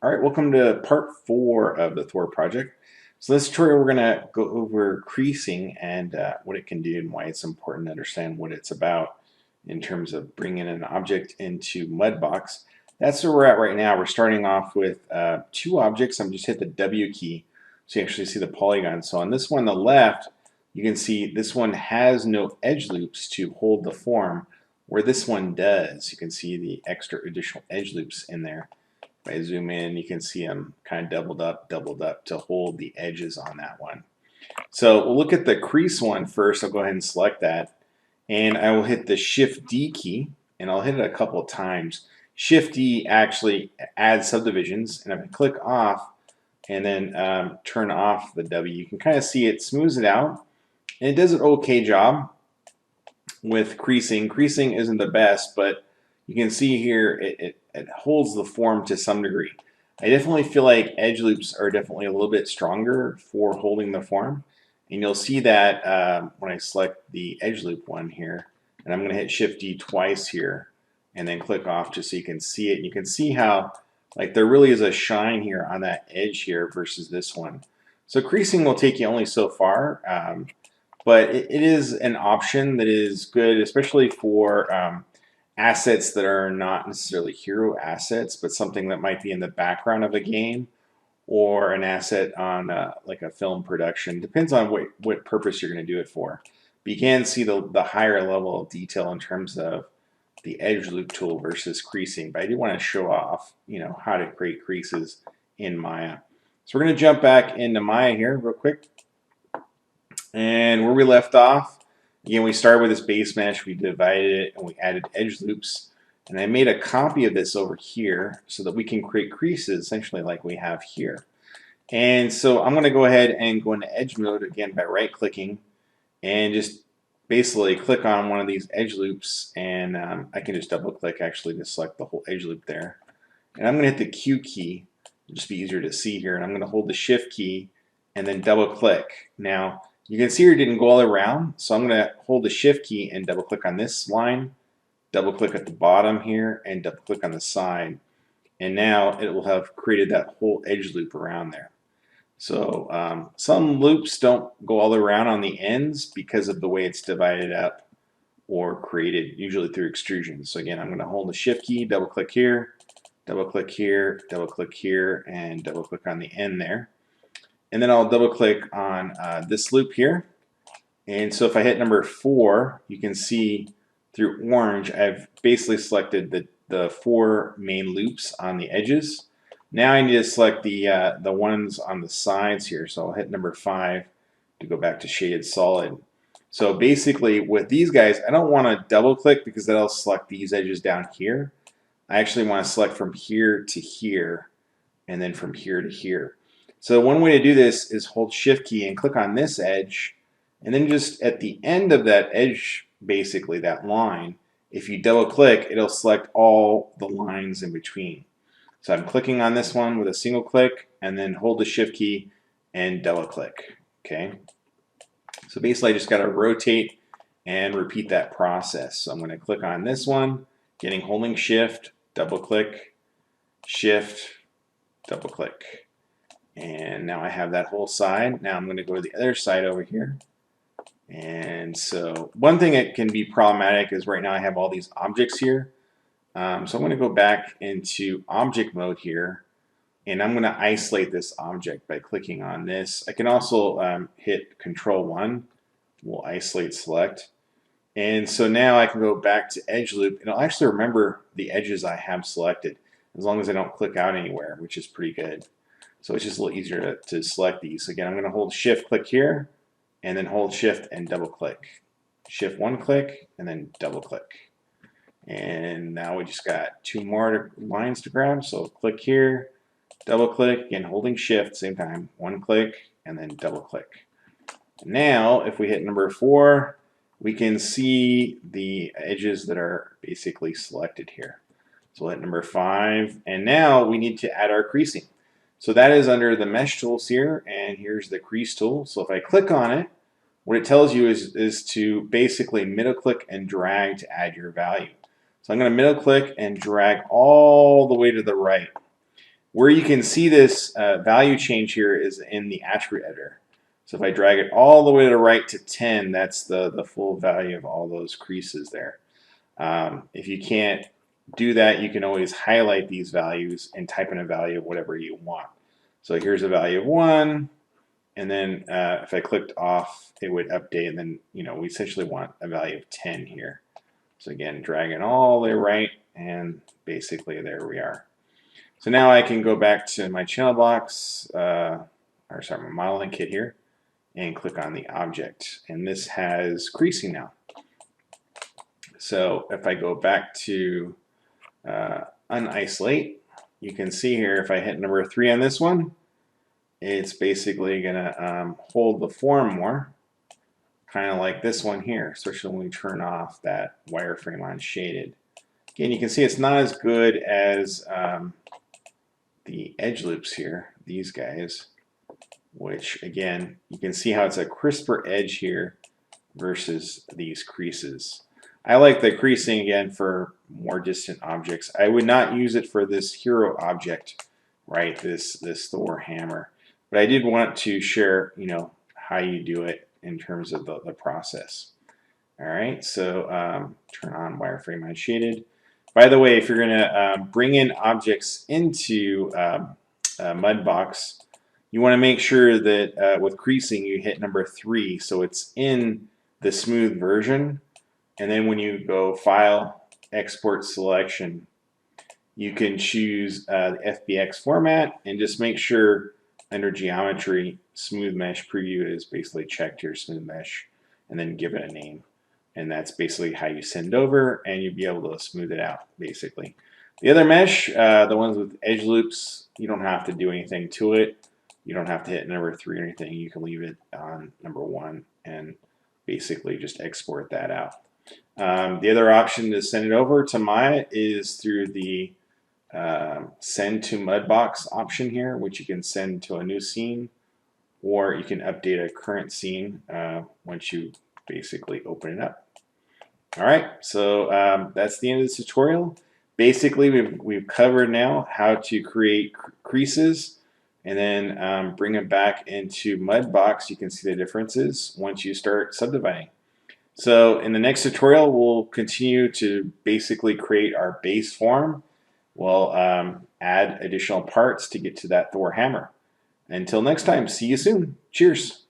All right, welcome to part 4 of the Thor project. So this tutorial we're going to go over creasing and what it can do and why it's important to understand what it's about in terms of bringing an object into Mudbox. That's where we're at right now. We're starting off with two objects. I'm just hit the W key so you actually see the polygon. So on this one on the left, you can see this one has no edge loops to hold the form, where this one does. You can see the extra additional edge loops in there. If I zoom in, you can see them kind of doubled up to hold the edges on that one. So we'll look at the crease one first. I'll go ahead and select that. And I will hit the Shift D key, and I'll hit it a couple of times. Shift D actually adds subdivisions, and if I click off and then turn off the W, you can kind of see it smooths it out. And it does an okay job with creasing. Creasing isn't the best, but you can see here it holds the form to some degree. I definitely feel like edge loops are definitely a little bit stronger for holding the form. And you'll see that when I select the edge loop one here, and I'm going to hit Shift D twice here, and then click off just so you can see it. And you can see how like there really is a shine here on that edge here versus this one. So creasing will take you only so far. But it is an option that is good, especially for assets that are not necessarily hero assets, but something that might be in the background of a game or an asset on like a film production. Depends on what purpose you're going to do it for. But you can see the higher level of detail in terms of the edge loop tool versus creasing. But I do want to show off, how to create creases in Maya. So we're going to jump back into Maya here real quick. And where we left off, again, we started with this base mesh, we divided it, and we added edge loops. And I made a copy of this over here so that we can create creases, essentially like we have here. And so I'm going to go ahead and go into edge mode again by right-clicking and just basically click on one of these edge loops, and I can just double-click actually to select the whole edge loop there. And I'm going to hit the Q key, it'll just be easier to see here, and I'm going to hold the Shift key and then double-click. Now, you can see here it didn't go all around, so I'm going to hold the Shift key and double click on this line, double click at the bottom here, and double click on the side. And now it will have created that whole edge loop around there. So some loops don't go all around on the ends because of the way it's divided up or created, usually through extrusion. So again, I'm going to hold the Shift key, double click here, double click here, double click here, and double click on the end there. And then I'll double click on this loop here. And so if I hit number 4, you can see through orange, I've basically selected the 4 main loops on the edges. Now I need to select the ones on the sides here. So I'll hit number 5 to go back to shaded solid. So basically with these guys, I don't want to double click because that'll select these edges down here. I actually want to select from here to here and then from here to here. So one way to do this is hold Shift key and click on this edge, and then just at the end of that edge, basically that line, if you double click, it'll select all the lines in between. So I'm clicking on this one with a single click and then hold the Shift key and double click. Okay. So basically I just got to rotate and repeat that process. So I'm going to click on this one, holding Shift, double click, Shift, double click. And now I have that whole side. Now I'm going to go to the other side over here. And so one thing that can be problematic is right now I have all these objects here. So I'm going to go back into object mode here. And I'm going to isolate this object by clicking on this. I can also hit Control 1. We'll isolate select. And so now I can go back to edge loop. And I'll actually remember the edges I have selected as long as I don't click out anywhere, which is pretty good. So it's just a little easier to select these. So again, I'm going to hold Shift, click here, and then hold Shift and double click. Shift one click, and then double click. And now we just got 2 more lines to grab. So click here, double click, again holding Shift, same time, 1 click, and then double click. Now, if we hit number 4, we can see the edges that are basically selected here. So we'll hit number 5, and now we need to add our creasing. So that is under the mesh tools here, and here's the crease tool. So if I click on it, what it tells you is to basically middle click and drag to add your value. So I'm going to middle click and drag all the way to the right. Where you can see this value change here is in the attribute editor. So if I drag it all the way to the right to 10, that's the full value of all those creases there. If you can't do that, you can always highlight these values and type in a value of whatever you want. So here's a value of 1, and then if I clicked off, it would update, and then we essentially want a value of 10 here. So again, dragging all the way right, and basically there we are. So now I can go back to my channel box, or sorry, my modeling kit here, and click on the object. And this has creasing now. So if I go back to unisolate, you can see here if I hit number 3 on this one, it's basically going to hold the form more, kind of like this one here, especially when we turn off that wireframe on shaded. Again, you can see it's not as good as the edge loops here, these guys, which again, you can see how it's a crisper edge here versus these creases. I like the creasing again for more distant objects. I would not use it for this hero object, right? This Thor hammer. But I did want to share, how you do it in terms of the process. All right, so turn on wireframe unshaded. By the way, if you're going to bring in objects into Mudbox, you want to make sure that with creasing you hit number 3, so it's in the smooth version. And then when you go File, Export Selection, you can choose the FBX format and just make sure under Geometry, Smooth Mesh Preview is basically checked your Smooth Mesh, and then give it a name. And that's basically how you send over, and you'll be able to smooth it out, basically. The other mesh, the ones with edge loops, you don't have to do anything to it. You don't have to hit number 3 or anything. You can leave it on number 1 and basically just export that out. The other option to send it over to Maya is through the send to Mudbox option here, which you can send to a new scene, or you can update a current scene once you basically open it up. All right, so that's the end of this tutorial. Basically, we've covered now how to create creases and then bring them back into Mudbox. You can see the differences once you start subdividing. So in the next tutorial, we'll continue to basically create our base form. We'll add additional parts to get to that Thor hammer. Until next time, see you soon. Cheers.